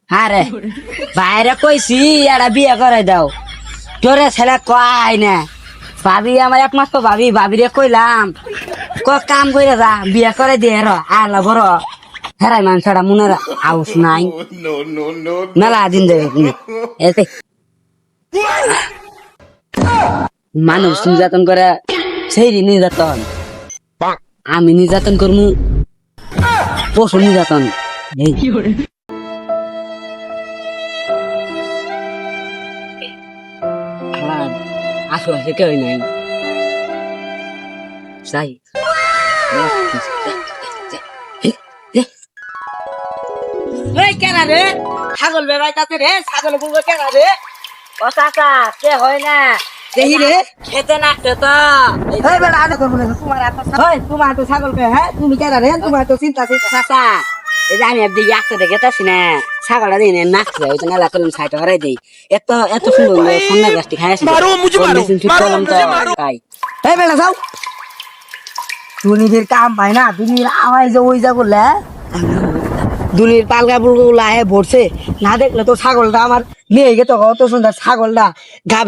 আরে বাইরে কইছি এটা বিয়ে করে দাও তোরে ছেলে কয় না ভাবি আমার একমাত্র ভাবি ভাবিরে কইলাম কাম করে যা বিয়ে করে দিয়ে আলা বড় হেরাই মানুষটা মনের আউস নাই মেলা দিন দেবে এতে মানুষ নির্যাতন করে সেই নির্যাতন আমি নির্যাতন করমু পশু নির্যাতন এই আশেপাশে কেউ নাই যাই কেনা রে ছাগল বেড়াইতাছে রে ছাগল বলবো কেনা রে ও চাচা কে হয় না দেখি রে খেতে না খেতে এই বেড়া আগে করবো না তোমার তো ছাগলকে হ্যাঁ তুমি কেনা রে তোমার তো চিন্তা চাচা এই যে আমি একদিকে আসতে দেখেছি না ছাগলটা দিন নাচছে ওই তো নেলা করলাম সাইড হরাই দিই এত এত সুন্দর সন্ধ্যা গাছটি খাই আসি তাই এই বেড়া যাও দুনির কাম পাই না দুনির আওয়াজ যে ওই যা বললে দুনির পালকা পুলকা ভরছে না দেখলে তো ছাগলটা আমার নিয়ে গেত অত সুন্দর ছাগলটা গাবি